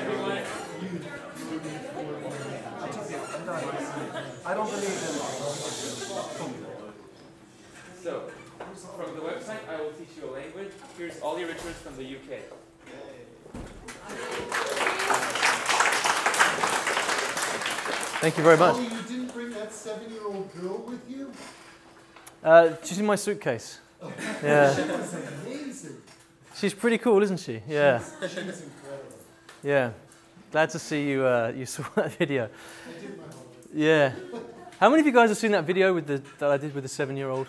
everyone. I don't believe in So, from the website, I will teach you a language. Here's Olly Richard from the UK. Thank you very much. Olly, you didn't bring that 7-year-old girl with you? She's in my suitcase. She Yeah. was amazing. She's pretty cool, isn't she? Yeah. She was incredible. Yeah. Glad to see you you saw that video. I did my homework. Yeah. How many of you guys have seen that video with that I did with the 7-year-old?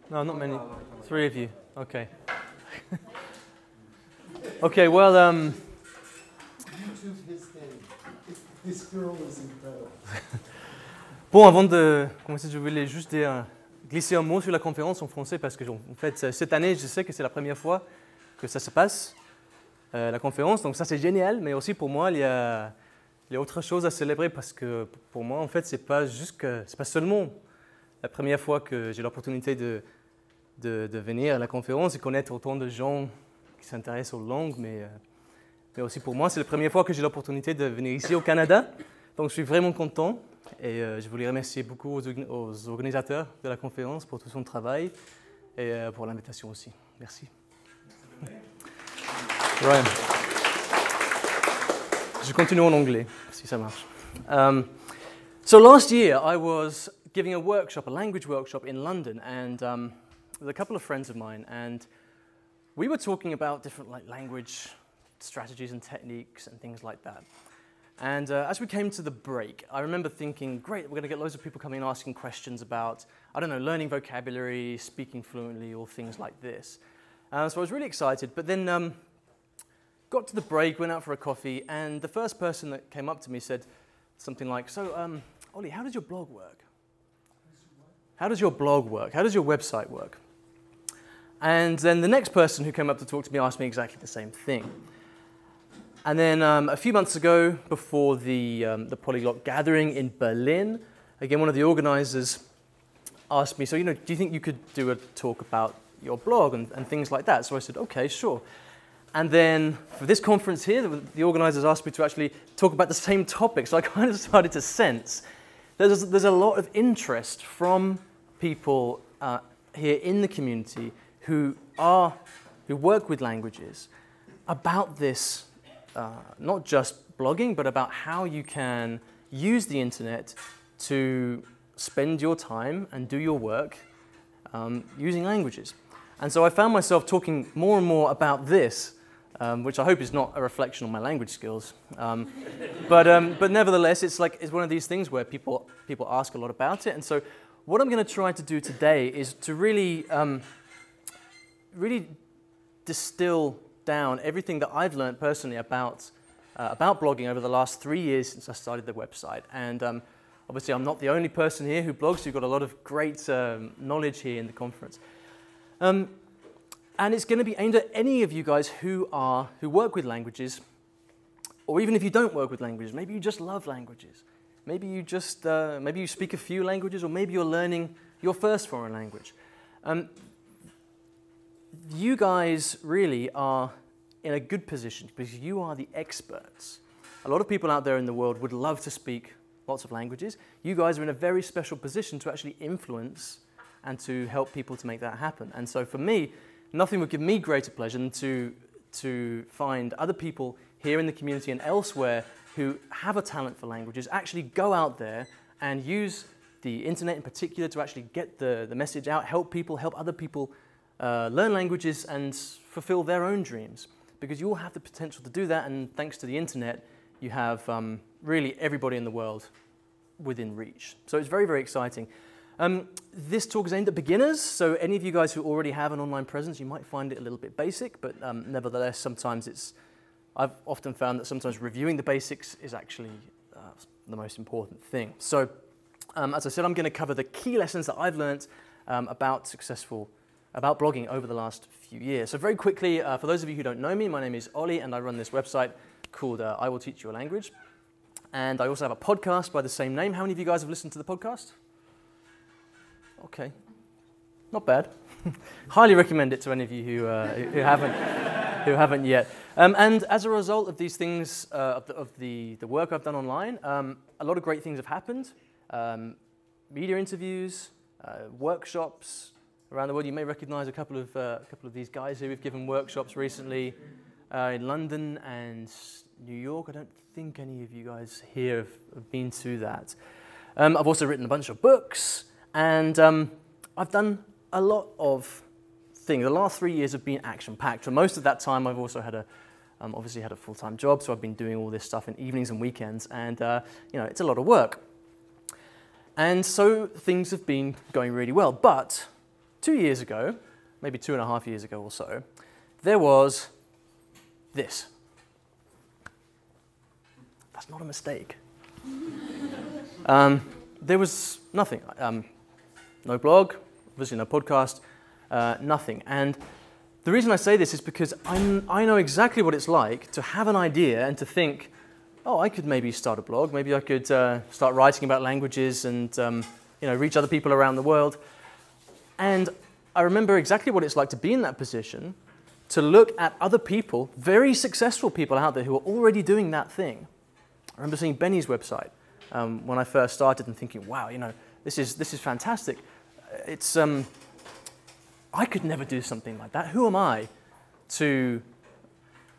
No, not many. 3 of you. Okay. Okay, well, YouTube his thing. This girl is incredible. bon, avant de commencer, je voulais juste glisser un mot sur la conférence en français parce que, en fait, cette année, je sais que c'est la première fois que ça se passe, la conférence. Donc ça, c'est génial, mais aussi pour moi, il y a autre chose à célébrer parce que pour moi, en fait, c'est pas seulement la première fois que j'ai l'opportunité de venir à la conférence et connaître autant de gens qui s'intéressent aux langues, mais aussi pour moi, c'est la première fois que j'ai l'opportunité de venir ici au Canada. Donc je suis vraiment content et je voulais remercier beaucoup aux organisateurs de la conférence pour tout son travail et pour l'invitation aussi. Merci. Ryan. Je continue en anglais, si ça marche. So last year, I was giving a workshop, a language workshop in London, and with a couple of friends of mine, and we were talking about different language strategies and techniques and things like that. And as we came to the break, I remember thinking, great, we're going to get loads of people coming and asking questions about, I don't know, learning vocabulary, speaking fluently, or things like this. So I was really excited, but then got to the break, went out for a coffee, and the first person that came up to me said something like, so, Olly, how does your blog work? How does your blog work? How does your website work? And then the next person who came up to talk to me asked me exactly the same thing. And then a few months ago, before the Polyglot gathering in Berlin, again, one of the organizers asked me, so, do you think you could do a talk about your blog and things like that? So I said, okay, sure. And then for this conference here, the organizers asked me to actually talk about the same topic. So I kind of started to sense there's a lot of interest from people here in the community who work with languages about this, not just blogging, but about how you can use the internet to spend your time and do your work using languages. And so I found myself talking more and more about this, which I hope is not a reflection on my language skills. But nevertheless, it's one of these things where people ask a lot about it. And so what I'm going to try to do today is to really distill down everything that I've learned personally about blogging over the last 3 years since I started the website. And obviously, I'm not the only person here who blogs. You've got a lot of great knowledge here in the conference. And it's going to be aimed at any of you guys who work with languages, or even if you don't work with languages, maybe you just love languages. Maybe you speak a few languages, or maybe you're learning your first foreign language. You guys really are in a good position because you are the experts. A lot of people out there in the world would love to speak lots of languages. You guys are in a very special position to actually influence and to help people to make that happen. And so for me, nothing would give me greater pleasure than to find other people here in the community and elsewhere who have a talent for languages, actually go out there and use the internet in particular to actually get the message out, help other people learn languages and fulfill their own dreams. Because you all have the potential to do that, and thanks to the internet, you have really everybody in the world within reach. So it's very, very exciting. This talk is aimed at beginners, so any of you guys who already have an online presence, you might find it a little bit basic, but nevertheless, sometimes I've often found that sometimes reviewing the basics is actually the most important thing. So, as I said, I'm going to cover the key lessons that I've learned about blogging over the last few years. So very quickly, for those of you who don't know me, my name is Olly, and I run this website called I Will Teach You a Language. And I also have a podcast by the same name. How many of you guys have listened to the podcast? Okay, not bad. Highly recommend it to any of you who haven't yet. And as a result of these things, of the work I've done online, a lot of great things have happened. Media interviews, workshops around the world. You may recognize a couple of these guys here who've given workshops recently in London and New York. I don't think any of you guys here have been to that. I've also written a bunch of books, and I've done a lot of things. The last 3 years have been action-packed. For most of that time, I've also had obviously had a full-time job, so I've been doing all this stuff in evenings and weekends, and it's a lot of work. And so things have been going really well. But 2 years ago, maybe 2.5 years ago or so, there was this. That's not a mistake. There was nothing. No blog, obviously no podcast, nothing. And the reason I say this is because I know exactly what it's like to have an idea and to think, oh, I could maybe start a blog. Maybe I could start writing about languages and reach other people around the world. And I remember exactly what it's like to be in that position, to look at other people, very successful people out there who are already doing that thing. I remember seeing Benny's website when I first started and thinking, wow, this is fantastic. It's I could never do something like that. Who am I to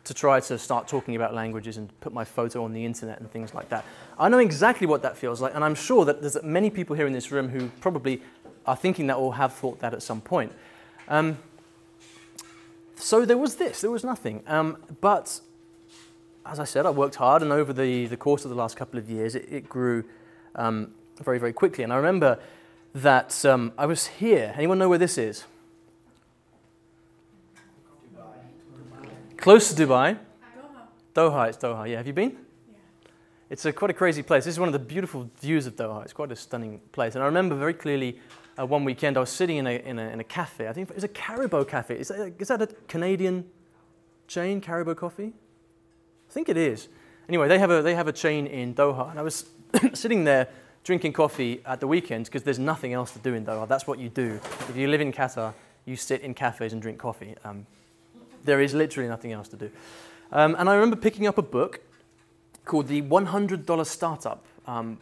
try to start talking about languages and put my photo on the internet and things like that? I know exactly what that feels like, and I'm sure that there's many people here in this room who probably are thinking that or have thought that at some point. So there was nothing. But as I said, I worked hard, and over the course of the last couple of years, it grew very, very quickly. And I remember that I was here. Anyone know where this is? Close to Dubai. Doha, it's Doha. Yeah, have you been? Yeah. It's quite a crazy place. This is one of the beautiful views of Doha. It's quite a stunning place. And I remember very clearly one weekend I was sitting in a cafe. I think it was a Caribou cafe. Is that a Canadian chain, Caribou Coffee? I think it is. Anyway, they have a chain in Doha, and I was sitting there drinking coffee at the weekends because there's nothing else to do in Doha. That's what you do. If you live in Qatar, you sit in cafes and drink coffee. There is literally nothing else to do. And I remember picking up a book called The $100 Startup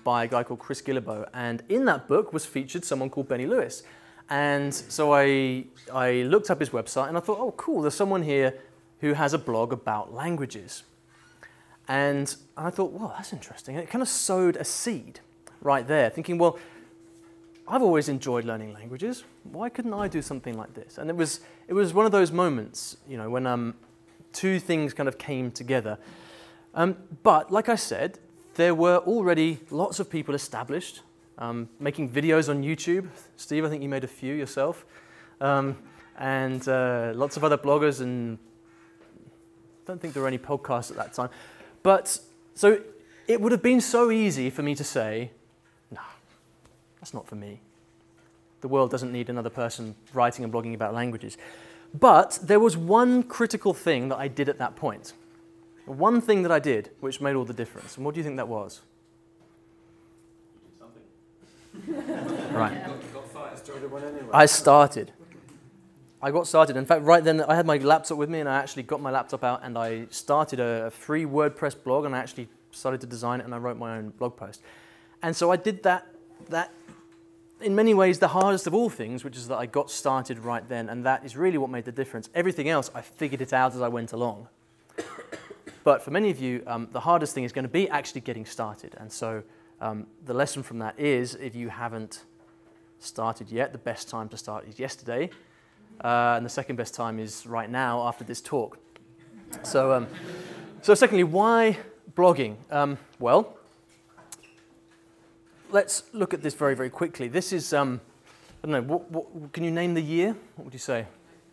by a guy called Chris Guillebeau. And in that book was featured someone called Benny Lewis. And so I looked up his website and I thought, oh, cool, there's someone here who has a blog about languages. And I thought, well, that's interesting. And it kind of sowed a seed right there, thinking, well, I've always enjoyed learning languages. Why couldn't I do something like this? And it was one of those moments, when two things kind of came together. But like I said, there were already lots of people established, making videos on YouTube. Steve, I think you made a few yourself. And lots of other bloggers, and I don't think there were any podcasts at that time. But so it would have been so easy for me to say, no, that's not for me. The world doesn't need another person writing and blogging about languages. But there was one critical thing that I did at that point. One thing that I did which made all the difference. And what do you think that was? Something. Right. I got started. In fact, right then, I had my laptop with me, and I actually got my laptop out, and I started a free WordPress blog, and I actually started to design it, and I wrote my own blog post. And so I did that in many ways, the hardest of all things, which is that I got started right then, and that is really what made the difference. Everything else, I figured it out as I went along. But for many of you, the hardest thing is going to be actually getting started. And so the lesson from that is, if you haven't started yet, the best time to start is yesterday. And the second best time is right now after this talk. So secondly, why blogging? Well, let's look at this very, very quickly. This is, I don't know, what can you name the year? What would you say?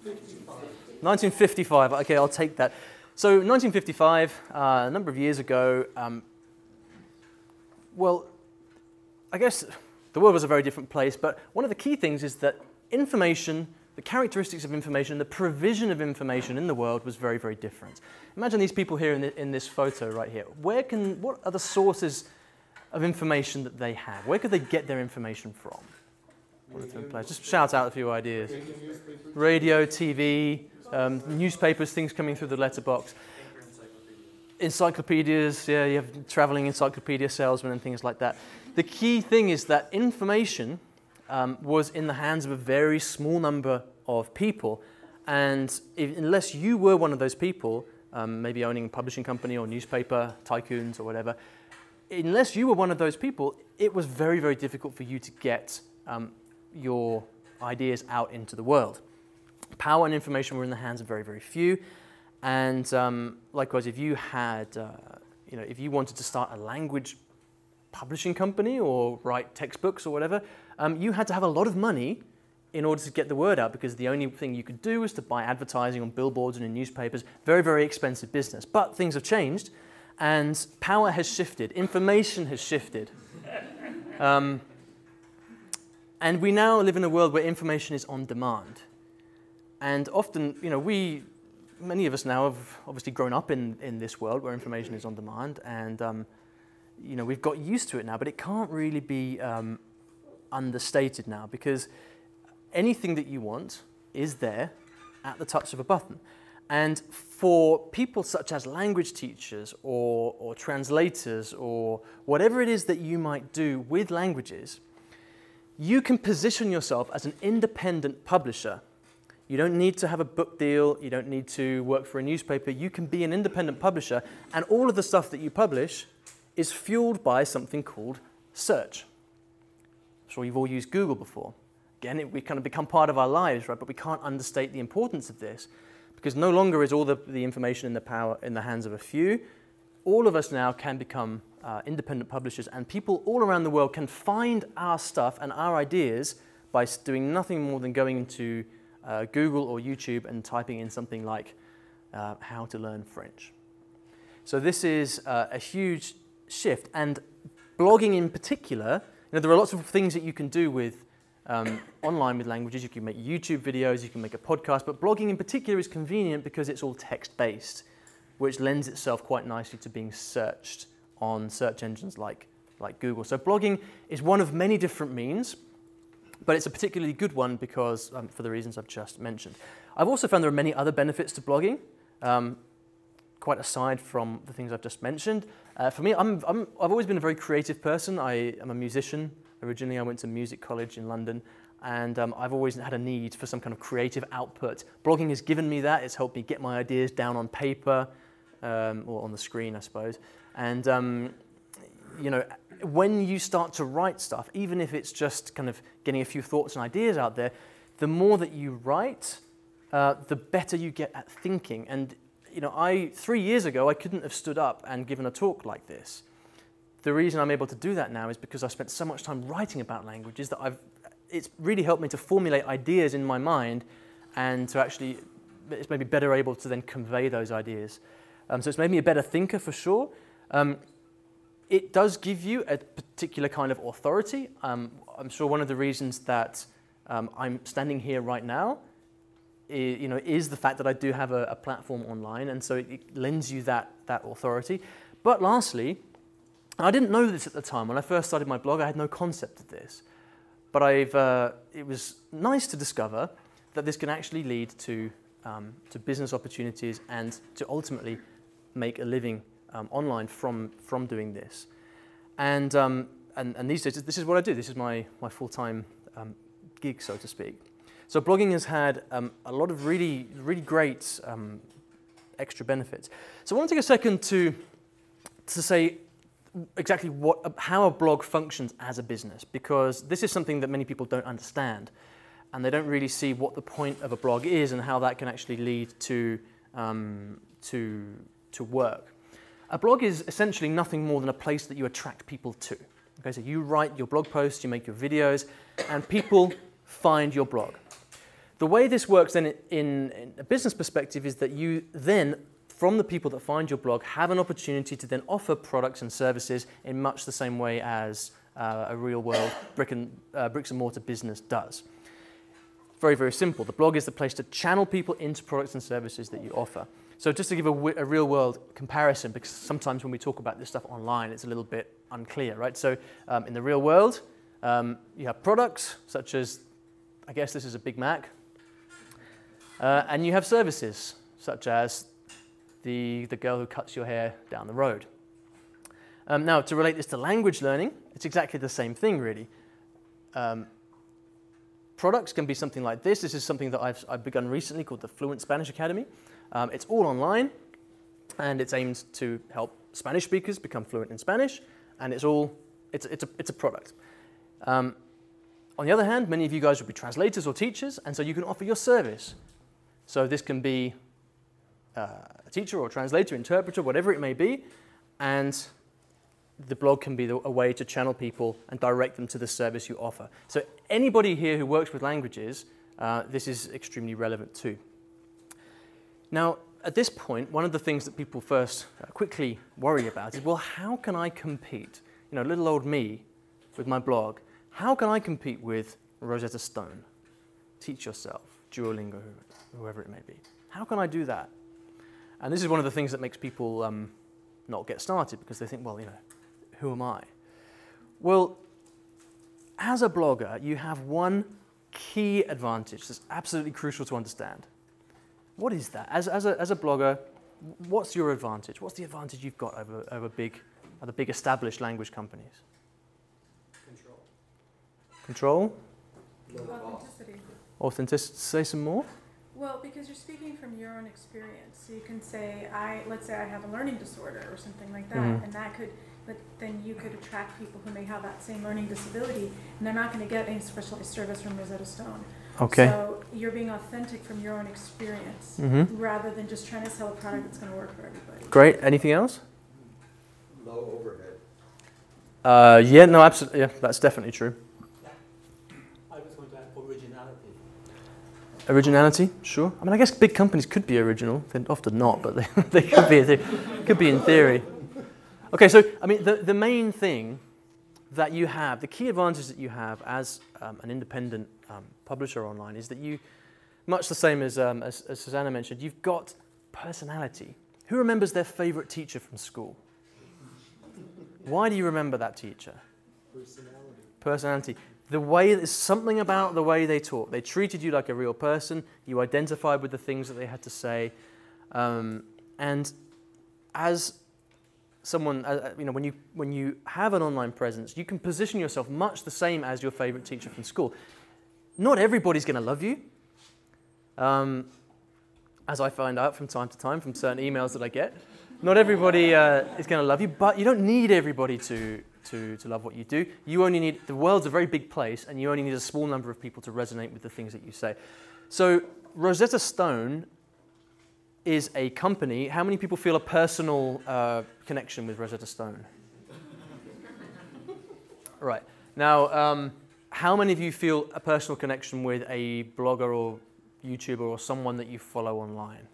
1955. Okay, I'll take that. So 1955, a number of years ago, well, I guess the world was a very different place, but one of the key things is that information, the characteristics of information, the provision of information in the world was very, very different. Imagine these people here in this photo right here. What are the sources of information that they have? Where could they get their information from? Just shout out a few ideas. Radio, TV, newspapers, things coming through the letterbox. Encyclopedias, yeah, you have traveling encyclopedia salesmen and things like that. The key thing is that information was in the hands of a very small number of people, and unless you were one of those people, maybe owning a publishing company or newspaper, tycoons or whatever, unless you were one of those people, it was very, very difficult for you to get your ideas out into the world. Power and information were in the hands of very, very few. And likewise, if you had, if you wanted to start a language publishing company or write textbooks or whatever, you had to have a lot of money in order to get the word out, because the only thing you could do was to buy advertising on billboards and in newspapers. Very, very expensive business. But things have changed, and power has shifted. Information has shifted. And we now live in a world where information is on demand. And often, many of us now have obviously grown up in this world where information is on demand, and we've got used to it now, but it can't really be understated now, because anything that you want is there at the touch of a button. And for people such as language teachers or translators or whatever it is that you might do with languages, you can position yourself as an independent publisher. You don't need to have a book deal, you don't need to work for a newspaper, you can be an independent publisher, and all of the stuff that you publish is fueled by something called search. I'm sure you've all used Google before. Again, we kind of become part of our lives, right? But we can't understate the importance of this, because no longer is all the information in the hands of a few. All of us now can become independent publishers, and people all around the world can find our stuff and our ideas by doing nothing more than going into Google or YouTube and typing in something like how to learn French. So this is a huge shift, and blogging in particular, there are lots of things that you can do with online with languages. You can make YouTube videos, you can make a podcast, but blogging in particular is convenient because it's all text-based, which lends itself quite nicely to being searched on search engines like Google. So blogging is one of many different means, but it's a particularly good one because for the reasons I've just mentioned. I've also found there are many other benefits to blogging, quite aside from the things I've just mentioned. For me, I've always been a very creative person. I am a musician. Originally, I went to music college in London, and I've always had a need for some kind of creative output. Blogging has given me that. It's helped me get my ideas down on paper, or on the screen, I suppose. And when you start to write stuff, even if it's just kind of getting a few thoughts and ideas out there, the more that you write, the better you get at thinking. And 3 years ago, I couldn't have stood up and given a talk like this. The reason I'm able to do that now is because I've spent so much time writing about languages that it's really helped me to formulate ideas in my mind, and to actually, it's made me better able to then convey those ideas. So it's made me a better thinker for sure. It does give you a particular kind of authority. I'm sure one of the reasons that I'm standing here right now is the fact that I do have a platform online, and so it lends you that authority. But lastly, I didn't know this at the time. When I first started my blog, I had no concept of this. But it was nice to discover that this can actually lead to business opportunities and to ultimately make a living online from doing this. And these days, this is what I do. This is my full-time gig, so to speak. So blogging has had a lot of really, really great extra benefits. So I want to take a second to say exactly how a blog functions as a business, because this is something that many people don't understand, and they don't really see what the point of a blog is and how that can actually lead to work. A blog is essentially nothing more than a place that you attract people to. Okay, so you write your blog posts, you make your videos, and people find your blog. The way this works then in a business perspective is that you then, from the people that find your blog, have an opportunity to then offer products and services in much the same way as a real-world bricks and mortar business does. Very, very simple. The blog is the place to channel people into products and services that you offer. So just to give a real-world comparison, because sometimes when we talk about this stuff online, it's a little bit unclear, right? So in the real world, you have products such as, I guess this is a Big Mac, and you have services such as the girl who cuts your hair down the road. Now, to relate this to language learning, it's exactly the same thing, really. Products can be something like this. This is something that I've begun recently called the Fluent Spanish Academy. It's all online, and it's aimed to help Spanish speakers become fluent in Spanish, and it's a product. On the other hand, many of you guys will be translators or teachers, and so you can offer your service. So this can be a teacher or translator, interpreter, whatever it may be, and the blog can be a way to channel people and direct them to the service you offer. So anybody here who works with languages, this is extremely relevant too. Now, at this point, one of the things that people first quickly worry about is, well, how can I compete? You know, little old me with my blog, how can I compete with Rosetta Stone, Teach Yourself, Duolingo, whoever it may be? How can I do that? And this is one of the things that makes people not get started, because they think, well, you know, who am I? Well, as a blogger, you have one key advantage that's absolutely crucial to understand. What is that? As a blogger, what's your advantage? What's the advantage you've got over other big established language companies? Control? Authenticity. Authenticity. Say some more. Well, because you're speaking from your own experience. So you can say, let's say I have a learning disorder or something like that, and that could, but then you could attract people who may have that same learning disability, and they're not going to get any specialized service from Rosetta Stone. Okay. So you're being authentic from your own experience, rather than just trying to sell a product that's going to work for everybody. Great. Anything else? Low overhead. Yeah, no, absolutely. Yeah, that's definitely true. I was going to add originality. Originality, sure. I mean, I guess big companies could be original. They're often not, but they could be in theory. Okay, so I mean, the main thing that you have, the key advantage that you have as an independent publisher online is that you, much the same as Susanna mentioned, you've got personality. Who remembers their favorite teacher from school? Why do you remember that teacher? Personality. Personality. The way, there's something about the way they talk. They treated you like a real person. You identified with the things that they had to say. And as someone, you know, when you have an online presence, you can position yourself much the same as your favorite teacher from school. Not everybody's going to love you. As I find out from time to time from certain emails that I get. Not everybody is going to love you, but you don't need everybody to love what you do. You only need, the world's a very big place, and you only need a small number of people to resonate with the things that you say. So Rosetta Stone is a company. How many people feel a personal connection with Rosetta Stone? Right. Now, how many of you feel a personal connection with a blogger or YouTuber or someone that you follow online?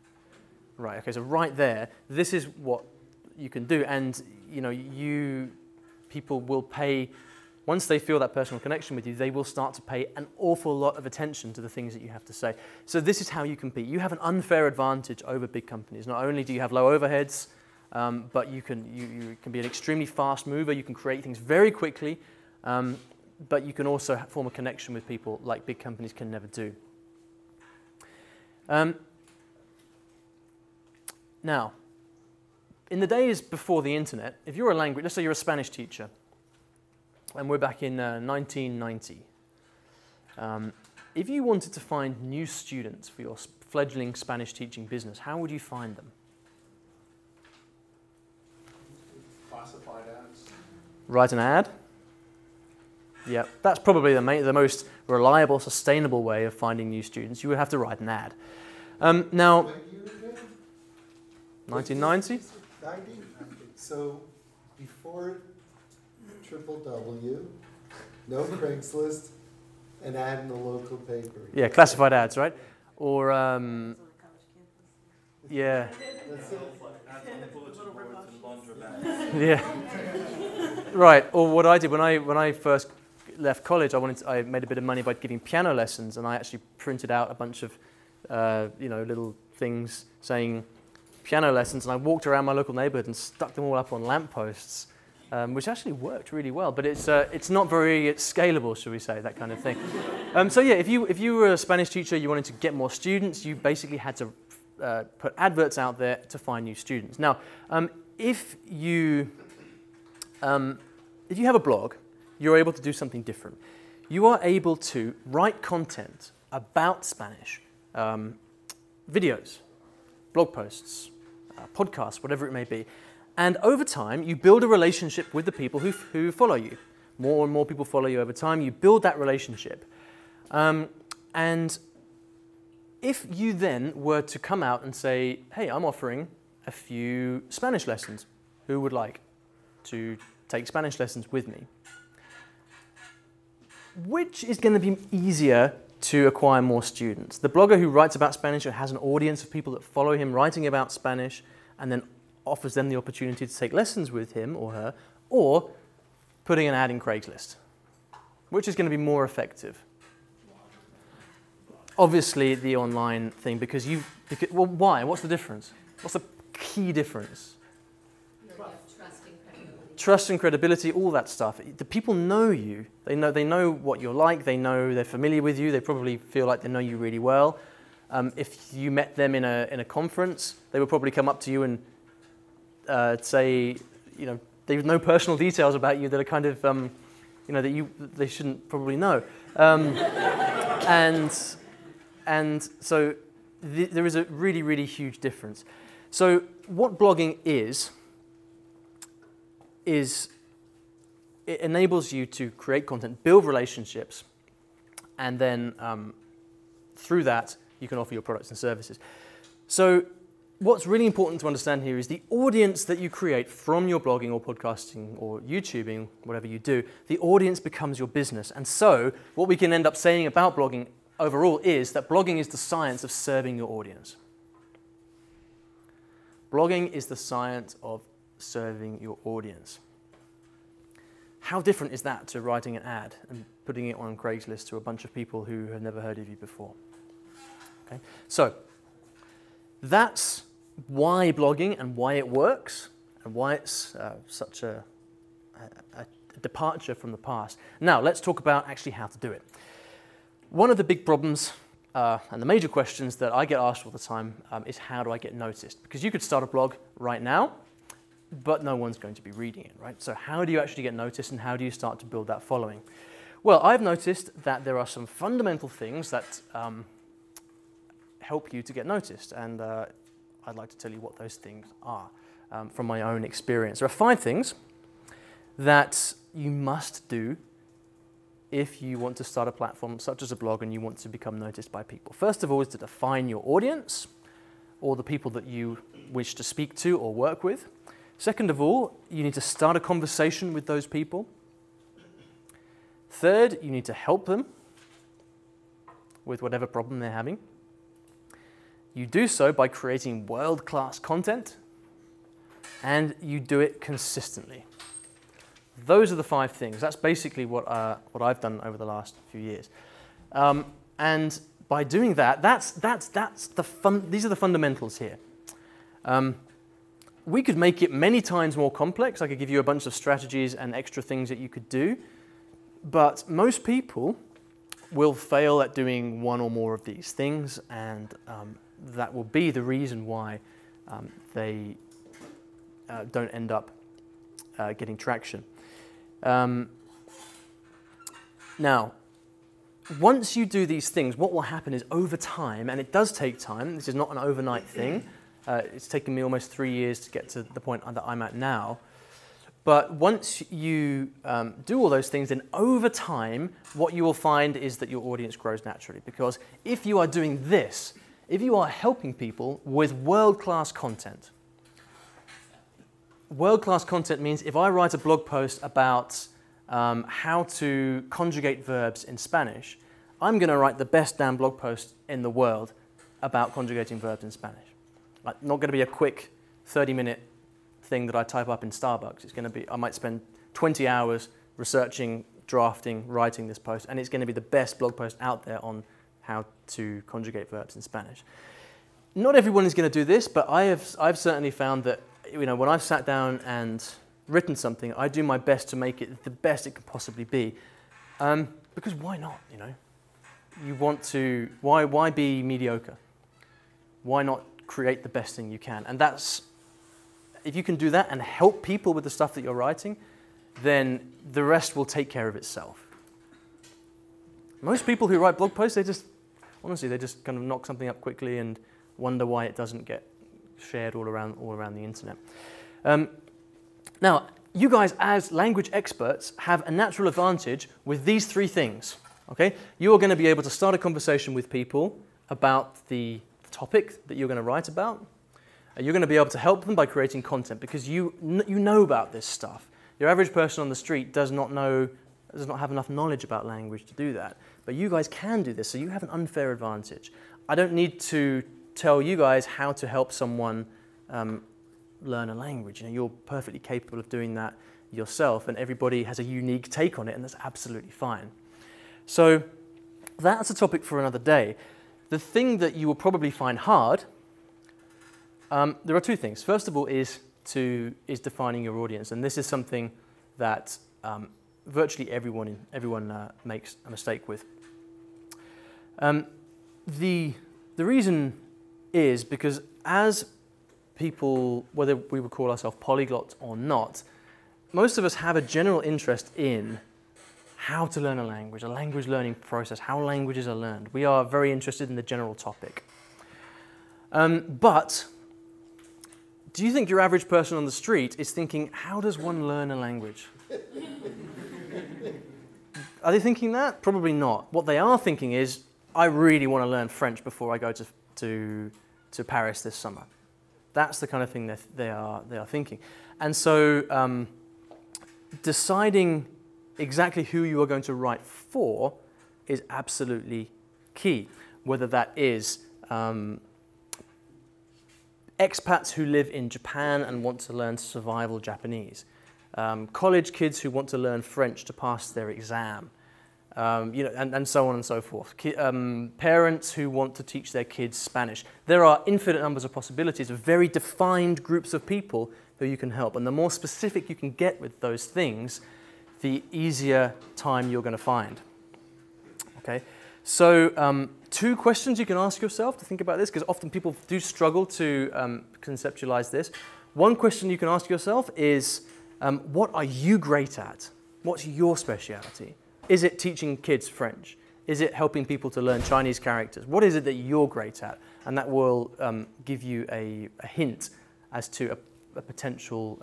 Right, okay, so right there, this is what you can do. And, you know, people will pay, once they feel that personal connection with you, they will start to pay an awful lot of attention to the things that you have to say. So this is how you compete. You have an unfair advantage over big companies. Not only do you have low overheads, but you can be an extremely fast mover. You can create things very quickly, but you can also form a connection with people like big companies can never do. Now, in the days before the internet, if you're a language, let's say you're a Spanish teacher, and we're back in 1990. If you wanted to find new students for your fledgling Spanish teaching business, how would you find them? Classified ads. Write an ad? Yeah, that's probably the most reliable, sustainable way of finding new students. You would have to write an ad. Now, What year again? 1990? 90? So before W, no Craigslist, an ad in the local paper. Yeah, classified ads, right? Or, yeah. That's it. Yeah. Right. Or what I did when I first left college, I made a bit of money by giving piano lessons, and I actually printed out a bunch of little things saying piano lessons, and I walked around my local neighborhood and stuck them all up on lampposts, which actually worked really well. But it's not very scalable, shall we say, that kind of thing. So yeah, if you were a Spanish teacher, you wanted to get more students, you basically had to put adverts out there to find new students. Now, if you have a blog, you're able to do something different. You are able to write content about Spanish, videos, blog posts, podcasts, whatever it may be. And over time, you build a relationship with the people who follow you. More and more people follow you over time. You build that relationship. And if you then were to come out and say, hey, I'm offering a few Spanish lessons. Who would like to take Spanish lessons with me? Which is going to be easier to acquire more students? The blogger who writes about Spanish, who has an audience of people that follow him writing about Spanish, and then offers them the opportunity to take lessons with him or her, or putting an ad in Craigslist? Which is going to be more effective? Obviously the online thing, because well, why? What's the difference? What's the key difference? Trust and credibility, all that stuff. The people know you. They know what you're like. They're familiar with you. They probably feel like they know you really well. If you met them in a conference, they would probably come up to you and say, they know personal details about you that are kind of, they shouldn't probably know. And so there is a really, really huge difference. So what blogging is it enables you to create content, build relationships, and then through that, you can offer your products and services. So what's really important to understand here is the audience that you create from your blogging or podcasting or YouTubing, whatever you do, the audience becomes your business. And so what we can end up saying about blogging overall is that blogging is the science of serving your audience. Blogging is the science of serving your audience. How different is that to writing an ad and putting it on Craigslist to a bunch of people who have never heard of you before? Okay. So that's why blogging and why it works and why it's such a departure from the past. Now let's talk about actually how to do it. One of the big problems and the major questions that I get asked all the time is how do I get noticed? Because you could start a blog right now, but no one's going to be reading it, right? So how do you actually get noticed and how do you start to build that following? Well, I've noticed that there are some fundamental things that help you to get noticed, and I'd like to tell you what those things are from my own experience. There are 5 things that you must do if you want to start a platform such as a blog and you want to become noticed by people. First of all is to define your audience or the people that you wish to speak to or work with. Second of all, you need to start a conversation with those people. Third, you need to help them with whatever problem they're having. You do so by creating world-class content, and you do it consistently. Those are the 5 things. That's basically what I've done over the last few years. And by doing that, these are the fundamentals here. We could make it many times more complex. I could give you a bunch of strategies and extra things that you could do, but most people will fail at doing one or more of these things, and that will be the reason why they don't end up getting traction. Now, once you do these things, what will happen is over time, and it does take time, this is not an overnight thing, it's taken me almost 3 years to get to the point that I'm at now, but once you do all those things, then over time, what you will find is that your audience grows naturally, because if you are doing this, if you are helping people with world-class content, world-class content means if I write a blog post about how to conjugate verbs in Spanish, I'm going to write the best damn blog post in the world about conjugating verbs in Spanish. Like, not going to be a quick 30-minute thing that I type up in Starbucks. It's going to be, I might spend 20 hours researching, drafting, writing this post, and it's going to be the best blog post out there on how to conjugate verbs in Spanish. Not everyone is going to do this, but I've certainly found that when I've sat down and written something, I do my best to make it the best it can possibly be. Because why not, You want to, why be mediocre? Why not create the best thing you can. And that's, if you can do that and help people with the stuff that you're writing, then the rest will take care of itself. Most people who write blog posts, they just kind of knock something up quickly and wonder why it doesn't get shared all around the internet. Now, you guys as language experts have a natural advantage with these three things. Okay? You are going to be able to start a conversation with people about the topic that you're going to write about. You're going to be able to help them by creating content because you know about this stuff. Your average person on the street does not have enough knowledge about language to do that. But you guys can do this, so you have an unfair advantage. I don't need to tell you guys how to help someone learn a language. You know, you're perfectly capable of doing that yourself, and everybody has a unique take on it, and that's absolutely fine. So that's a topic for another day. The thing that you will probably find hard, there are two things. First of all is defining your audience, and this is something that virtually everyone makes a mistake with. The reason is because as people, whether we would call ourselves polyglots or not, most of us have a general interest in how to learn a language learning process, how languages are learned. We are very interested in the general topic. But do you think your average person on the street is thinking, how does one learn a language? Are they thinking that? Probably not. What they are thinking is, I really want to learn French before I go to Paris this summer. That's the kind of thing that they are thinking. And so deciding exactly who you are going to write for is absolutely key, whether that is expats who live in Japan and want to learn survival Japanese, college kids who want to learn French to pass their exam, and so on and so forth. Parents who want to teach their kids Spanish. There are infinite numbers of possibilities of very defined groups of people who you can help. And the more specific you can get with those things, the easier time you're going to find. Okay? So two questions you can ask yourself to think about this, because often people do struggle to conceptualize this. One question you can ask yourself is, what are you great at? What's your speciality? Is it teaching kids French? Is it helping people to learn Chinese characters? What is it that you're great at? And that will give you a hint as to a potential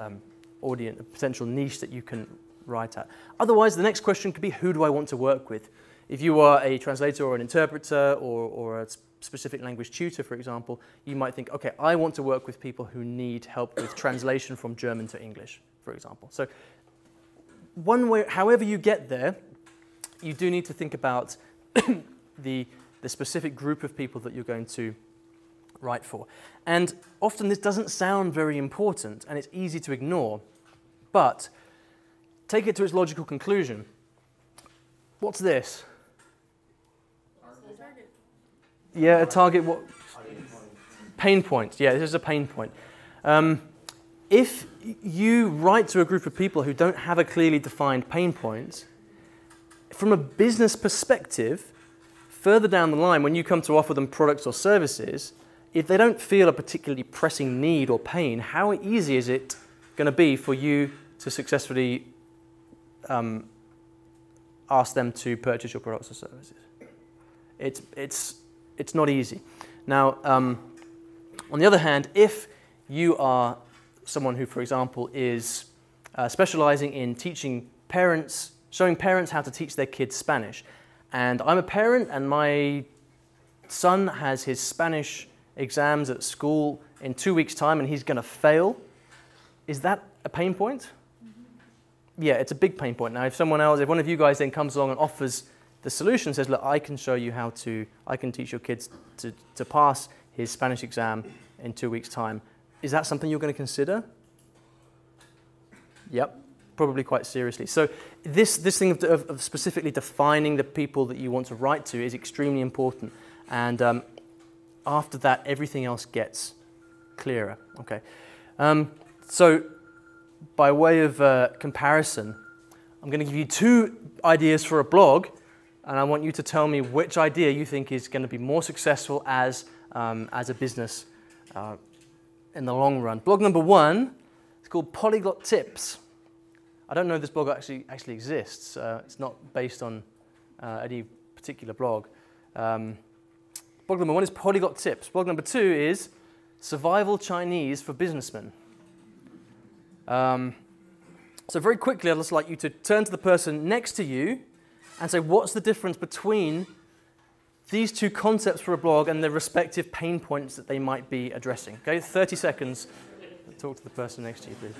audience, a potential niche that you can write at. Otherwise, the next question could be, who do I want to work with? If you are a translator or an interpreter or a specific language tutor, for example, you might think, okay, I want to work with people who need help with translation from German to English, for example. So one way, however you get there, you do need to think about the specific group of people that you're going to write for. And often this doesn't sound very important and it's easy to ignore, but take it to its logical conclusion. What's this? Yeah, a target. What? Pain point. Yeah, this is a pain point. If you write to a group of people who don't have a clearly defined pain point, from a business perspective, further down the line, when you come to offer them products or services, if they don't feel a particularly pressing need or pain, how easy is it going to be for you to successfully ask them to purchase your products or services? It's not easy. Now, on the other hand, if you are someone who, for example, is specializing in teaching parents, showing parents how to teach their kids Spanish, and I'm a parent and my son has his Spanish exams at school in 2 weeks' time and he's going to fail, is that a pain point? Yeah, it's a big pain point. Now, if one of you guys then comes along and offers the solution, says, look, I can show you I can teach your kids to pass his Spanish exam in 2 weeks' time, is that something you're going to consider? Yep, probably quite seriously. So this thing of specifically defining the people that you want to write to is extremely important. And after that, everything else gets clearer. Okay. So by way of comparison, I'm going to give you two ideas for a blog, and I want you to tell me which idea you think is going to be more successful as a business in the long run. Blog number 1 is called Polyglot Tips. I don't know if this blog actually exists. It's not based on any particular blog. Blog number 1 is Polyglot Tips. Blog number 2 is Survival Chinese for Businessmen. So very quickly, I'd just like you to turn to the person next to you and say, what's the difference between these two concepts for a blog and the respective pain points that they might be addressing? Okay, 30 seconds. Talk to the person next to you, please.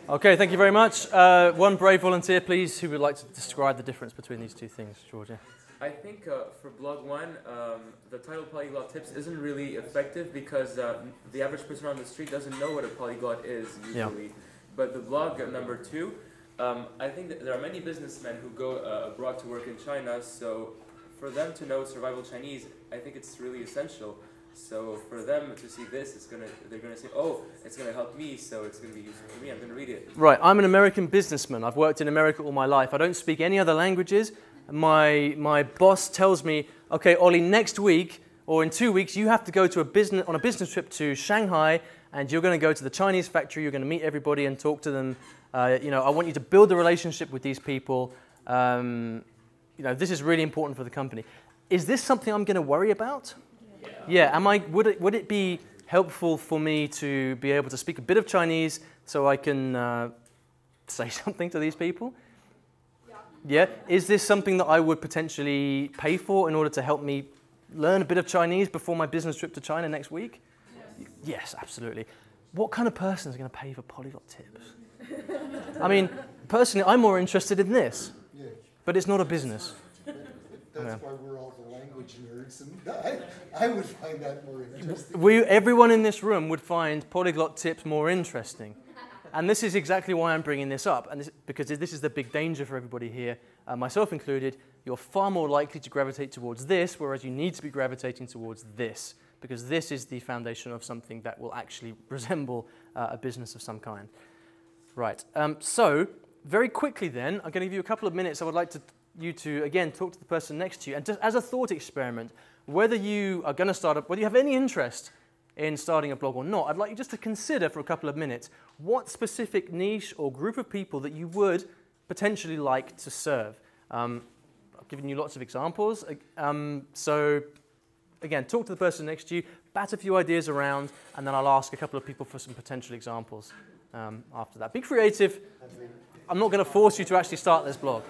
Okay, thank you very much. One brave volunteer, please, who would like to describe the difference between these two things, Georgia. I think for blog 1, the title Polyglot Tips isn't really effective because the average person on the street doesn't know what a polyglot is usually. Yeah. But the blog number 2, I think that there are many businessmen who go abroad to work in China, so for them to know survival Chinese, I think it's really essential. So for them to see this, they're gonna say, oh, it's gonna help me, so it's gonna be useful for me. I'm gonna read it. Right, I'm an American businessman. I've worked in America all my life. I don't speak any other languages. My boss tells me, okay, Ollie, next week or in 2 weeks, you have to go to on a business trip to Shanghai, and you're going to go to the Chinese factory. You're going to meet everybody and talk to them. You know, I want you to build a relationship with these people. You know, this is really important for the company. Is this something I'm going to worry about? Yeah. Would it be helpful for me to be able to speak a bit of Chinese so I can say something to these people? Yeah. Is this something that I would potentially pay for in order to help me learn a bit of Chinese before my business trip to China next week? Yes, absolutely. What kind of person is going to pay for Polyglot Tips? I mean, personally, I'm more interested in this, but it's not a business. That's why we're all the language nerds, and I would find that more interesting. Everyone in this room would find Polyglot Tips more interesting. And this is exactly why I'm bringing this up, and because this is the big danger for everybody here, myself included. You're far more likely to gravitate towards this, whereas you need to be gravitating towards this, because this is the foundation of something that will actually resemble a business of some kind. Right, so very quickly then, I'm going to give you a couple of minutes. I would like you to, again, talk to the person next to you, and just as a thought experiment, whether you are going to whether you have any interest in starting a blog or not, I'd like you just to consider for a couple of minutes what specific niche or group of people that you would potentially like to serve. I've given you lots of examples. So again, talk to the person next to you, bat a few ideas around, and then I'll ask a couple of people for some potential examples after that. Be creative. I'm not going to force you to actually start this blog.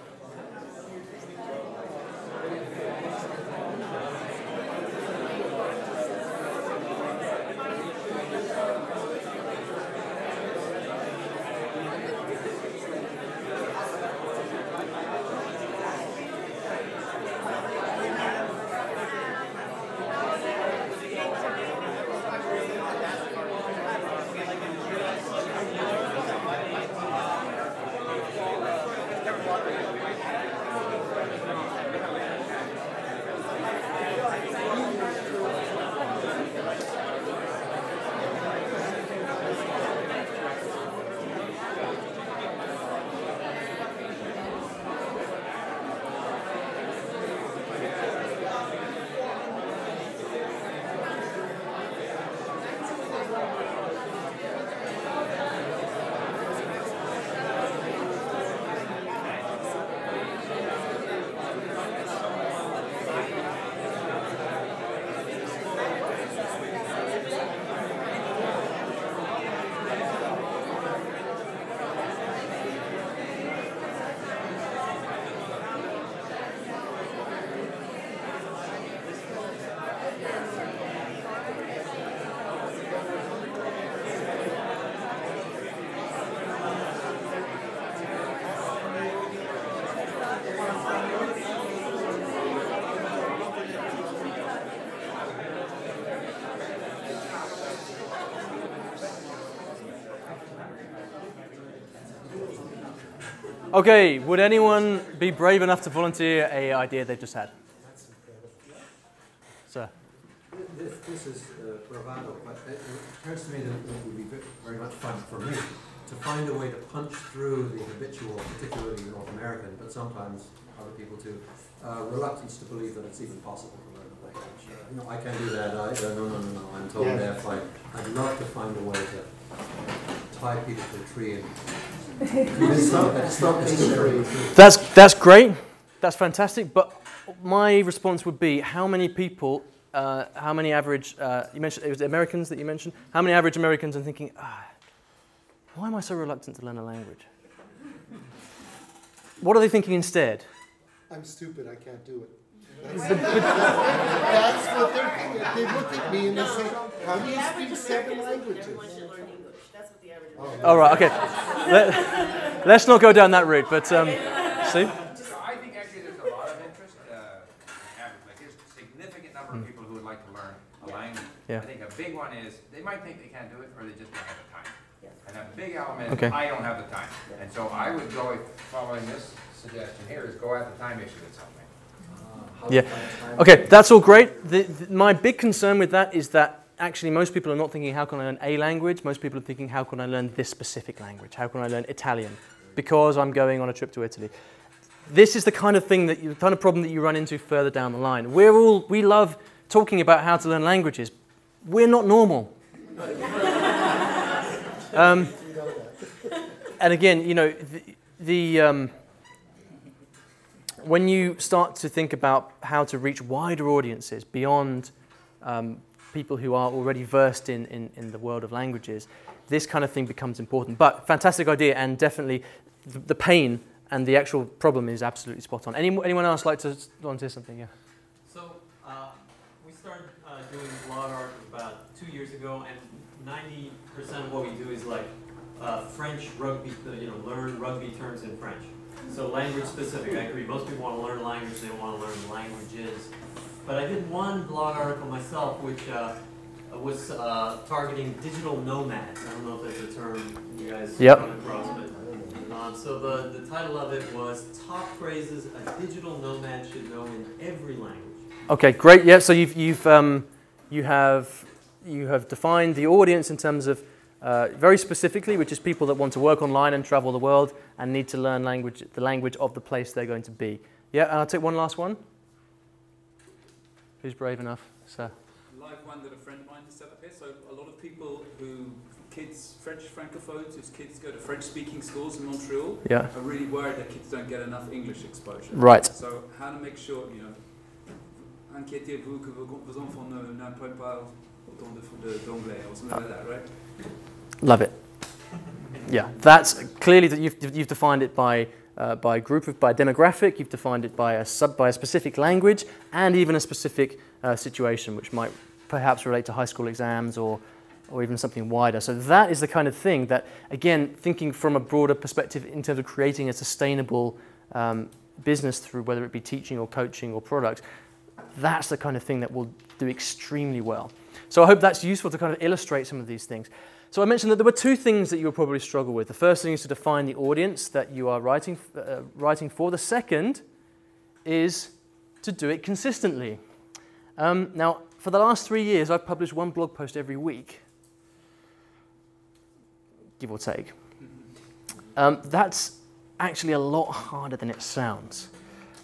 Okay, would anyone be brave enough to volunteer an idea they've just had? Sir. This is bravado, but it occurs to me that it would be very much fun for me to find a way to punch through the habitual, particularly North American, but sometimes other people too, reluctance to believe that it's even possible to learn a language. No, I can't do that. No, I'm tone deaf. I'd love to find a way to tie people to a tree and stop necessarily. That's great. That's fantastic. But my response would be, how many people, how many average, you mentioned, it was Americans that you mentioned, how many average Americans are thinking, why am I so reluctant to learn a language? What are they thinking instead? I'm stupid, I can't do it. That's what they're thinking. They look at me and they say, how do you speak 7 languages? All right, okay. Let's not go down that route, but Steve? So I think actually there's a lot of interest. Like there's a significant number of people who would like to learn a language. Yeah. I think a big one is they might think they can't do it, or they just don't have the time. And a big element Okay. is I don't have the time. And so I would go, following this suggestion here, is go at the time issue with something. Yeah. Okay, that's all great. My big concern with that is that actually most people are not thinking, how can I learn a language? Most people are thinking, how can I learn this specific language? How can I learn Italian? Because I'm going on a trip to Italy. This is the kind of thing the kind of problem that you run into further down the line. We love talking about how to learn languages. We're not normal. And again, you know, when you start to think about how to reach wider audiences beyond people who are already versed in the world of languages, this kind of thing becomes important. But fantastic idea, and definitely the pain and the actual problem is absolutely spot on. Anyone else like to volunteer something? Yeah. So we started doing blog art about 2 years ago, and 90% of what we do is like French rugby, learn rugby terms in French. So language specific, I agree. Most people want to learn language, they want to learn languages. But I did one blog article myself which was targeting digital nomads. I don't know if that's a term you guys run across, but so the title of it was Top Phrases a Digital Nomad Should Know in Every Language. Okay, great. Yeah, so you have defined the audience in terms of very specifically, which is people that want to work online and travel the world and need to learn the language of the place they're going to be. Yeah, and I'll take one last one. Who's brave enough? Sir. Live one that a friend of mine has set up here. So a lot of people French francophones, whose kids go to French-speaking schools in Montreal, are really worried that kids don't get enough English exposure. Right. So how to make sure, inquiétez-vous que vos enfants n'apprennent pas autant d'anglais or something like that, right? Love it. Yeah, that's clearly that you've defined it by demographic. You've defined it by a specific language and even a specific situation, which might perhaps relate to high school exams or even something wider. So that is the kind of thing that, again, thinking from a broader perspective in terms of creating a sustainable business through whether it be teaching or coaching or product, that's the kind of thing that will do extremely well. So I hope that's useful to kind of illustrate some of these things. So I mentioned that there were 2 things that you'll probably struggle with. The first thing is to define the audience that you are writing for. The second is to do it consistently. Now, for the last 3 years, I've published 1 blog post every week, give or take. That's actually a lot harder than it sounds,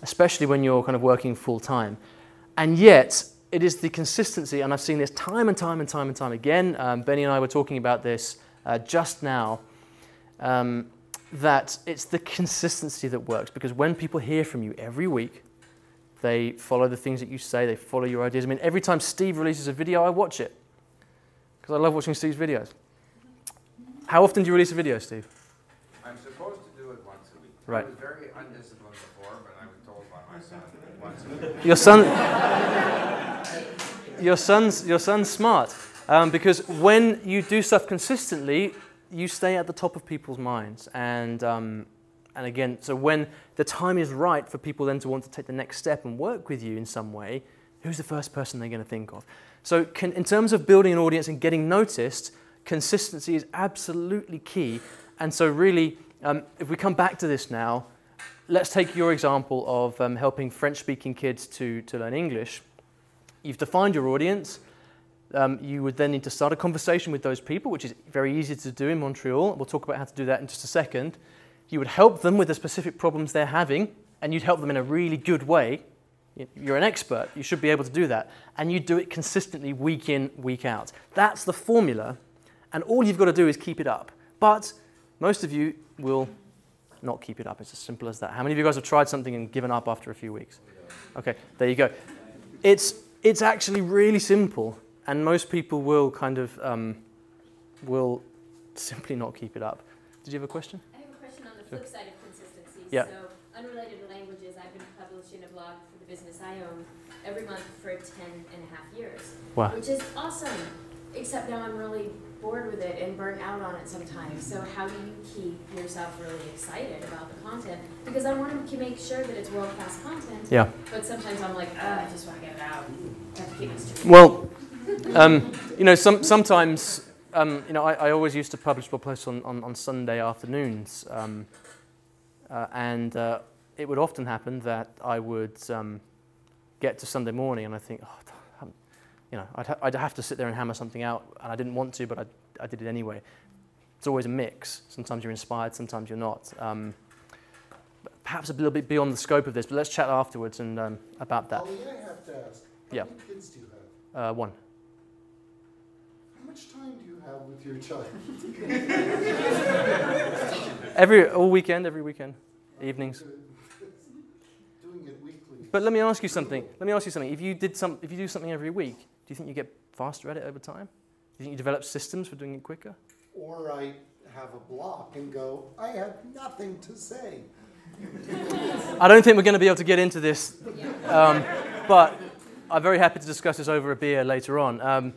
especially when you're kind of working full time. And yet, it is the consistency, and I've seen this time and time and time and time again. Benny and I were talking about this just now, that it's the consistency that works, because when people hear from you every week, they follow the things that you say, they follow your ideas. I mean, every time Steve releases a video, I watch it, because I love watching Steve's videos. How often do you release a video, Steve? I'm supposed to do it once a week. Right. I was very undisciplined before, but I was told by my son once a week. Your son's smart, because when you do stuff consistently, you stay at the top of people's minds. And again, so when the time is right for people then to want to take the next step and work with you in some way, who's the first person they're going to think of? So in terms of building an audience and getting noticed, consistency is absolutely key. And so really, If we come back to this now, let's take your example of helping French-speaking kids to learn English. You've defined your audience. You would then need to start a conversation with those people, which is very easy to do in Montreal. We'll talk about how to do that in just a second. You would help them with the specific problems they're having, and you'd help them in a really good way. You're an expert. You should be able to do that. And you do it consistently week in, week out. That's the formula, and all you've got to do is keep it up. But most of you will not keep it up. It's as simple as that. How many of you guys have tried something and given up after a few weeks? Okay, there you go. It's actually really simple, and most people will kind of will simply not keep it up. Did you have a question? I have a question on the flip side of consistency. Yeah. So, unrelated to languages, I've been publishing a blog for the business I own every month for 10.5 years. Wow. Which is awesome, except now I'm really bored with it and burnt out on it sometimes. So how do you keep yourself really excited about the content? Because I want to make sure that it's world-class content. Yeah. But sometimes I'm like, I just want to get it out. I have to keep it straight. Well, you know, sometimes, you know, I always used to publish blog posts on Sunday afternoons, and it would often happen that I would get to Sunday morning and I think, oh, you know, I'd have to sit there and hammer something out, and I didn't want to, but I did it anyway. It's always a mix. Sometimes you're inspired, sometimes you're not. Perhaps a little bit beyond the scope of this, but let's chat afterwards and about that. Olly, I have to ask, Yeah. how many kids do you have? One. How much time do you have with your child? All weekend, every weekend, evenings. Doing it weekly. But let me ask you something. If you do something every week, do you think you get faster at it over time? Do you think you develop systems for doing it quicker? Or I have a block and go, I have nothing to say. I don't think we're going to be able to get into this, but I'm very happy to discuss this over a beer later on.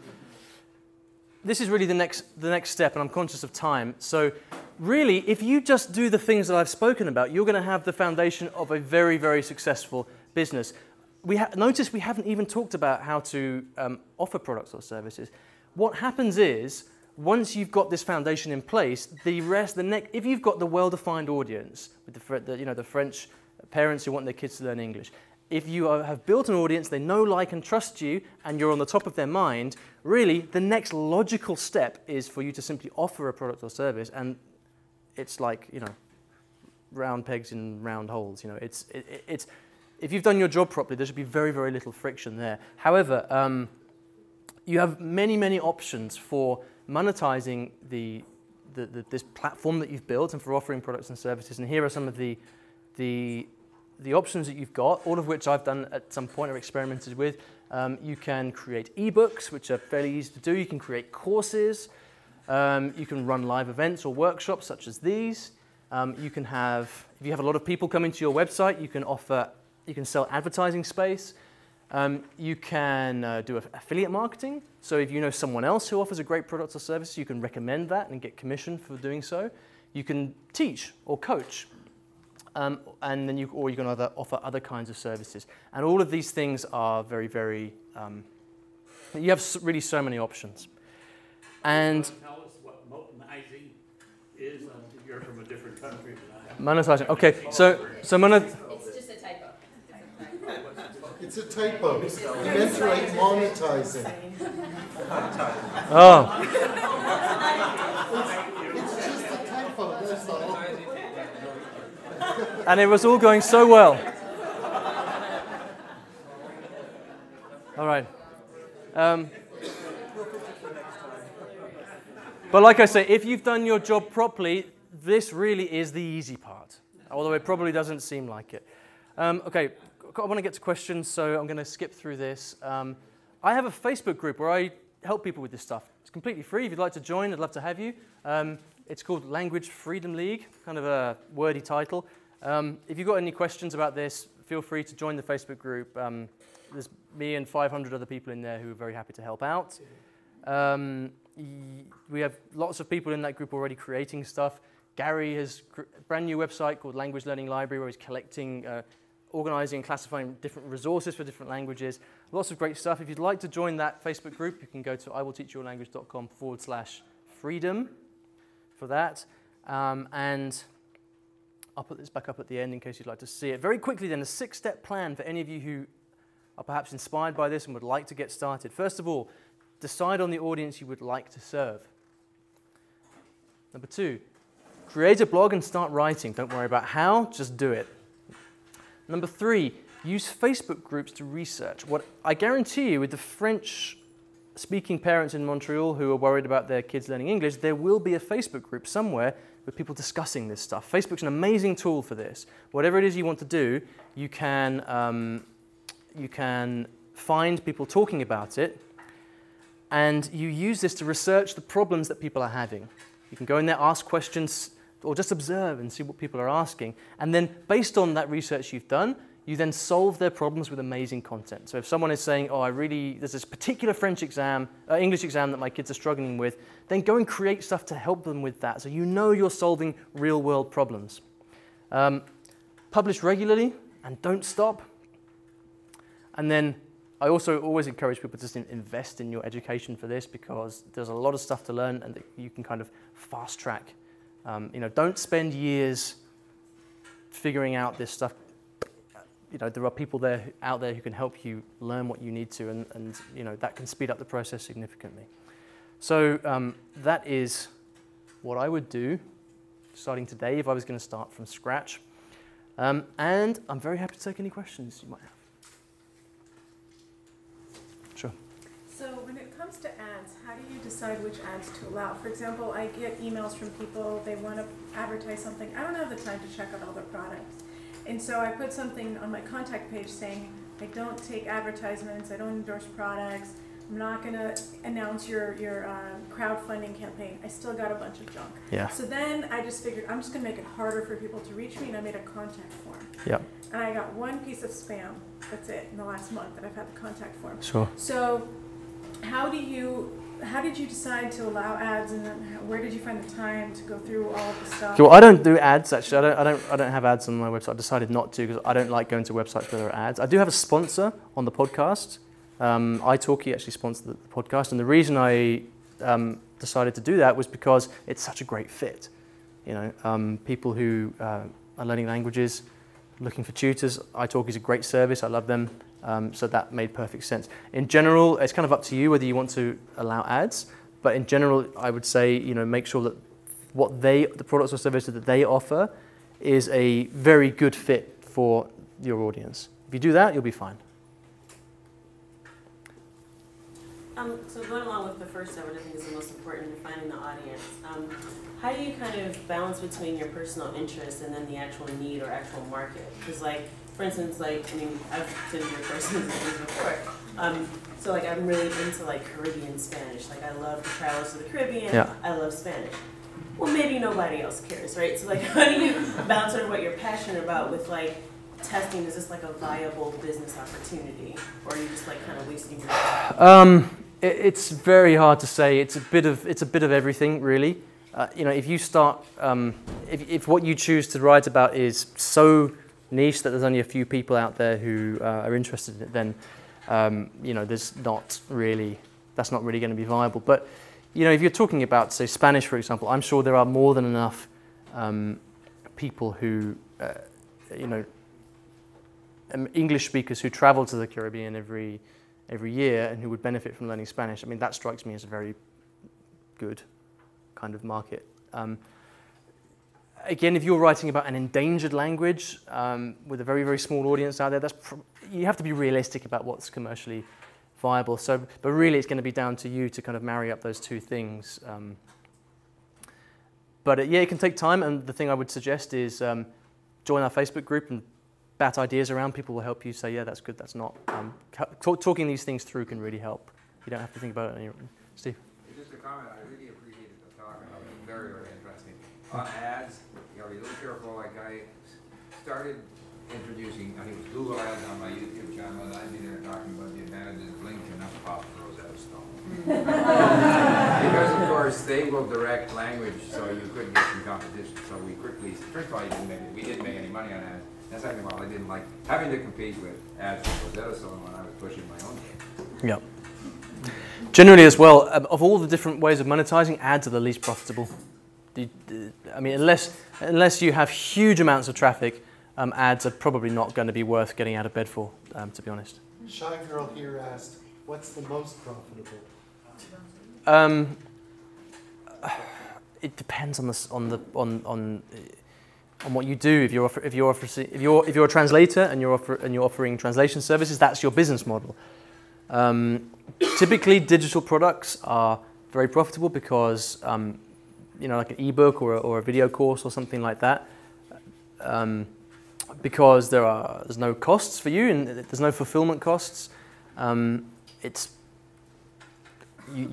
This is really the next step, and I'm conscious of time. So really, if you just do the things that I've spoken about, you're going to have the foundation of a very, very successful business. Notice we haven't even talked about how to offer products or services. What happens is, once you've got this foundation in place, if you've got the well-defined audience with the French parents who want their kids to learn English, if you have built an audience, they know, like, and trust you, and you're on the top of their mind, really, the next logical step is for you to simply offer a product or service, and it's like, you know, round pegs in round holes. You know, it's if you've done your job properly, there should be very, very little friction there. However, you have many, many options for monetizing this platform that you've built and for offering products and services. And here are some of the options that you've got, all of which I've done at some point or experimented with. You can create ebooks, which are fairly easy to do. You can create courses. You can run live events or workshops such as these. You can have, if you have a lot of people coming to your website, you can sell advertising space. You can do affiliate marketing. So if you know someone else who offers a great product or service, you can recommend that and get commission for doing so. You can teach or coach. And then you can offer other kinds of services. And all of these things are very, very, you have really so many options. And tell us what monetizing is. You're from a different country than I am. Monetizing. Okay, so it's just a typo. It's a typo. You meant to write monetizing. Oh. It's just a typo, that's all. And it was all going so well. All right. But like I say, if you've done your job properly, this really is the easy part, although it probably doesn't seem like it. Okay, I want to get to questions, so I'm going to skip through this. I have a Facebook group where I help people with this stuff. It's completely free. If you'd like to join, I'd love to have you. It's called Language Freedom League, kind of a wordy title. If you've got any questions about this, feel free to join the Facebook group. There's me and 500 other people in there who are very happy to help out. We have lots of people in that group already creating stuff. Gary has a brand new website called Language Learning Library, where he's collecting, organizing and classifying different resources for different languages. Lots of great stuff. If you'd like to join that Facebook group, you can go to iwillteachyourlanguage.com/freedom for that. And I'll put this back up at the end in case you'd like to see it. Very quickly then, a 6-step plan for any of you who are perhaps inspired by this and would like to get started. First of all, decide on the audience you would like to serve. Number 2, create a blog and start writing. Don't worry about how, just do it. Number 3, use Facebook groups to research. What I guarantee you, with the French-speaking parents in Montreal who are worried about their kids learning English, there will be a Facebook group somewhere with people discussing this stuff. Facebook's an amazing tool for this. Whatever it is you want to do, you can find people talking about it, and you use this to research the problems that people are having. You can go in there, ask questions, or just observe and see what people are asking. And then, based on that research you've done, you then solve their problems with amazing content. So if someone is saying, oh, there's this particular English exam that my kids are struggling with, then go and create stuff to help them with that. So you know you're solving real-world problems. Publish regularly and don't stop. And then I also always encourage people to just invest in your education for this, because there's a lot of stuff to learn and that you can kind of fast track. Don't spend years figuring out this stuff. There are people out there who can help you learn what you need to, and that can speed up the process significantly. So that is what I would do starting today if I was going to start from scratch. And I'm very happy to take any questions you might have. Sure. So when it comes to ads, how do you decide which ads to allow? For example, I get emails from people, they want to advertise something. I don't have the time to check out all their products. And so I put something on my contact page saying, I don't take advertisements, I don't endorse products, I'm not going to announce your crowdfunding campaign. I still got a bunch of junk. Yeah. So then I just figured I'm just going to make it harder for people to reach me, and I made a contact form. Yeah. And I got one piece of spam, that's it, in the last month that I've had the contact form. Sure. So how did you decide to allow ads, and then where did you find the time to go through all of the stuff? Well, I don't do ads actually. I don't have ads on my website. I decided not to because I don't like going to websites where there are ads. I do have a sponsor on the podcast. iTalki actually sponsored the podcast, and the reason I decided to do that was because it's such a great fit. People who are learning languages, looking for tutors, iTalki is a great service. I love them. So that made perfect sense. In general, it's kind of up to you whether you want to allow ads, but in general, I would say, make sure that the products or services that they offer is a very good fit for your audience. If you do that, you'll be fine. So going along with the first step, which I think is the most important, defining the audience, how do you kind of balance between your personal interest and then the actual need or actual market? Because for instance, I've been your person before. So I'm really into Caribbean Spanish. I love the travels to the Caribbean. Yeah. I love Spanish. Well, maybe nobody else cares, right? So how do you balance sort of what you're passionate about with testing? Is this a viable business opportunity, or are you just kind of wasting your time? It's very hard to say. It's a bit of everything, really. If you start, if what you choose to write about is so niche that there's only a few people out there who are interested in it, then that's not really going to be viable. But if you're talking about, say, Spanish, for example, I'm sure there are more than enough people who, English speakers who travel to the Caribbean every year and who would benefit from learning Spanish. I mean, that strikes me as a very good kind of market. Again, if you're writing about an endangered language with a very, very small audience out there, you have to be realistic about what's commercially viable. But really, it's going to be down to you to kind of marry up those two things. But it can take time, and the thing I would suggest is join our Facebook group and bat ideas around. People will help you say, yeah, that's good, that's not. Talking these things through can really help. You don't have to think about it on your own. Steve? Just a comment, I really appreciated the talk. It was very, very interesting. On ads, be a little careful. I started introducing, I think it was Google ads on my YouTube channel, and I'd be there talking about the advantages of LinkedIn, not pop Rosetta Stone. Because, of course, they will direct language, so you could get some competition. So we quickly, first of all, we didn't make any money on ads. And second of all, I didn't like having to compete with ads for Rosetta Stone when I was pushing my own game. Yeah. Generally as well, of all the different ways of monetizing, ads are the least profitable. I mean, unless you have huge amounts of traffic, ads are probably not going to be worth getting out of bed for, to be honest. Shy Girl here asked, what's the most profitable? It depends on what you do. If you're a translator and you're offering translation services, that's your business model. Typically, digital products are very profitable because like an ebook or a video course or something like that. Because there's no costs for you and there's no fulfillment costs. You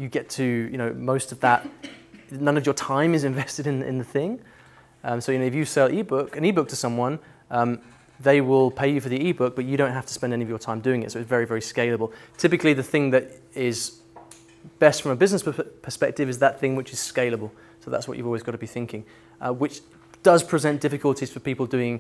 get to most of that. None of your time is invested in the thing. So if you sell an ebook to someone, they will pay you for the ebook, but you don't have to spend any of your time doing it. So it's very, very scalable. Typically, the thing that is best from a business perspective is that thing which is scalable. So that's what you've always got to be thinking, which does present difficulties for people doing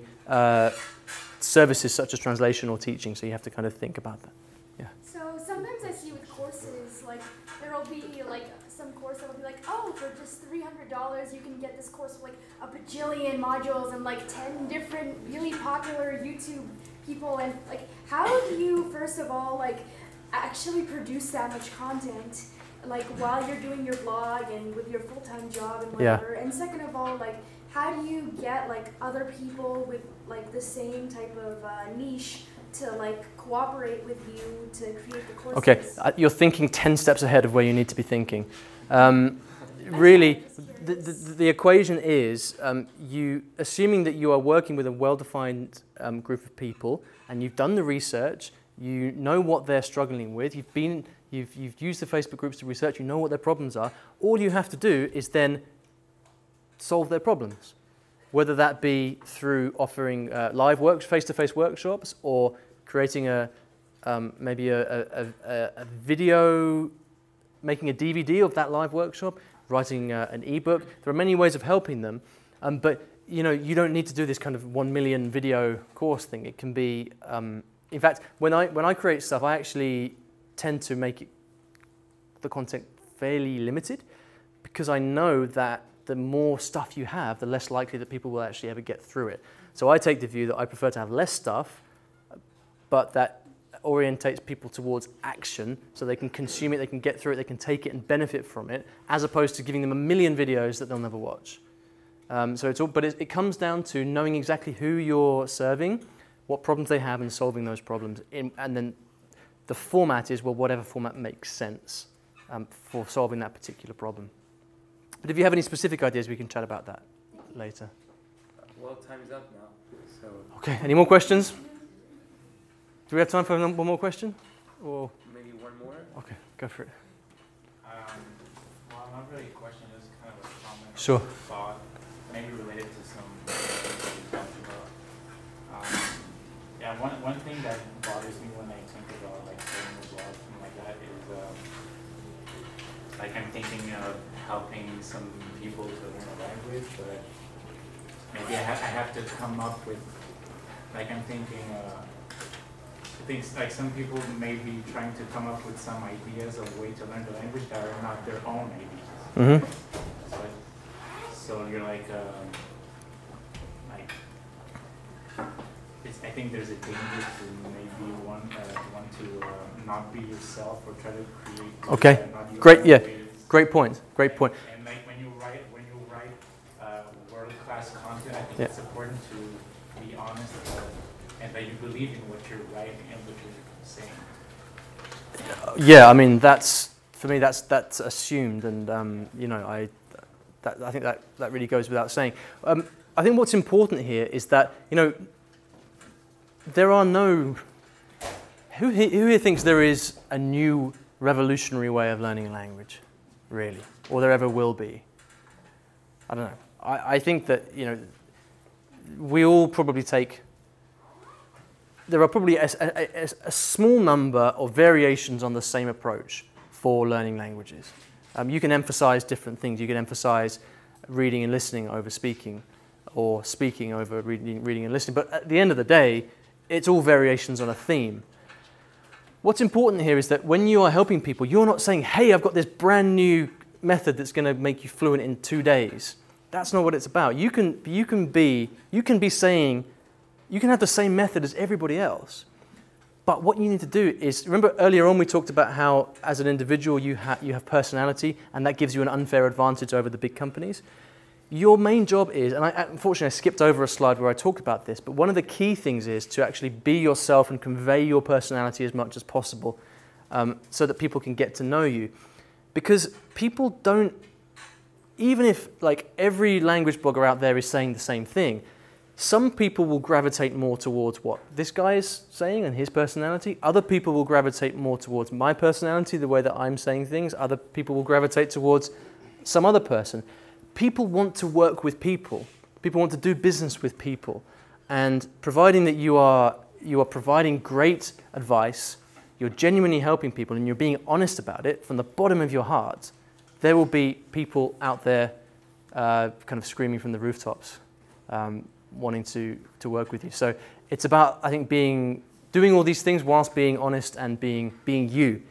services such as translation or teaching. So you have to kind of think about that. Yeah. So sometimes I see with courses, like there'll be like some course that will be like, oh, for just $300 you can get this course with like a bajillion modules and like 10 different really popular YouTube people. And like, how do you first of all like actually produce that much content, like while you're doing your blog and with your full-time job and whatever? Yeah. And second of all, like, how do you get like other people with like the same type of niche to like cooperate with you to create the courses? Okay, you're thinking 10 steps ahead of where you need to be thinking. Really, the equation is assuming that you are working with a well-defined group of people and you've done the research, you know what they're struggling with, you've used the Facebook groups to research, you know what their problems are. All you have to do is then solve their problems, whether that be through offering live face-to-face workshops or creating maybe a video, making a DVD of that live workshop, writing an ebook. There are many ways of helping them, but you don't need to do this kind of 1 million video course thing. It can be, in fact, when I create stuff, I actually tend to make the content fairly limited because I know that the more stuff you have, the less likely that people will actually ever get through it. So I take the view that I prefer to have less stuff, but that orientates people towards action so they can consume it, they can get through it, they can take it and benefit from it, as opposed to giving them a million videos that they'll never watch. But it comes down to knowing exactly who you're serving, what problems they have, and solving those problems. And then the format is, well, whatever format makes sense for solving that particular problem. But if you have any specific ideas, we can chat about that later. Well, time's up now. So. Okay, any more questions? Do we have time for one more question? Or maybe one more? Okay, go for it. Well, not really a question, it's kind of a comment. Sure. Thought, maybe related to some things that we talked about. Yeah, one thing that bothers me when I think about like starting a blog, something like that, is like I'm thinking of helping some people to learn a language, but maybe I have to come up with, like I'm thinking, things like some people may be trying to come up with some ideas of a way to learn the language that are not their own ideas. Mm-hmm. So you're like I think there's a danger to maybe want to not be yourself or try to create. Okay, great. Yeah, great point. Great point. And like when you write world-class content, I think it's important to be honest and that you believe in what you're writing and what you're saying. Yeah, I mean for me that's assumed, and I think that really goes without saying. I think what's important here is that there are no. Who here thinks there is a new revolutionary way of learning a language, really, or there ever will be? I don't know. I think that we all probably take. There are probably a small number of variations on the same approach for learning languages. You can emphasize different things. You can emphasize reading and listening over speaking, or speaking over reading and listening. But at the end of the day, it's all variations on a theme. What's important here is that when you are helping people, you're not saying, hey, I've got this brand new method that's going to make you fluent in 2 days. That's not what it's about. You can be saying, you can have the same method as everybody else. But what you need to do is, remember earlier on we talked about how as an individual you have personality and that gives you an unfair advantage over the big companies. Your main job is, and unfortunately I skipped over a slide where I talked about this, but one of the key things is to actually be yourself and convey your personality as much as possible so that people can get to know you. Because people don't, even if like every language blogger out there is saying the same thing, some people will gravitate more towards what this guy is saying and his personality. Other people will gravitate more towards my personality, the way that I'm saying things. Other people will gravitate towards some other person. People want to work with people. People want to do business with people. And providing that you are providing great advice, you're genuinely helping people, and you're being honest about it from the bottom of your heart, there will be people out there kind of screaming from the rooftops, wanting to work with you. So it's about, I think, doing all these things whilst being honest and being you.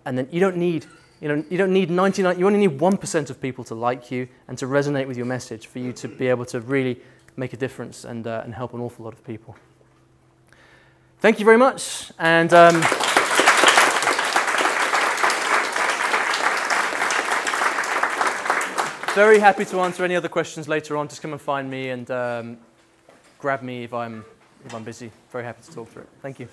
And then you don't need 99, you only need 1% of people to like you and to resonate with your message for you to be able to really make a difference and help an awful lot of people. Thank you very much. And very happy to answer any other questions later on. Just come and find me and grab me if I'm busy. Very happy to talk through it. Thank you.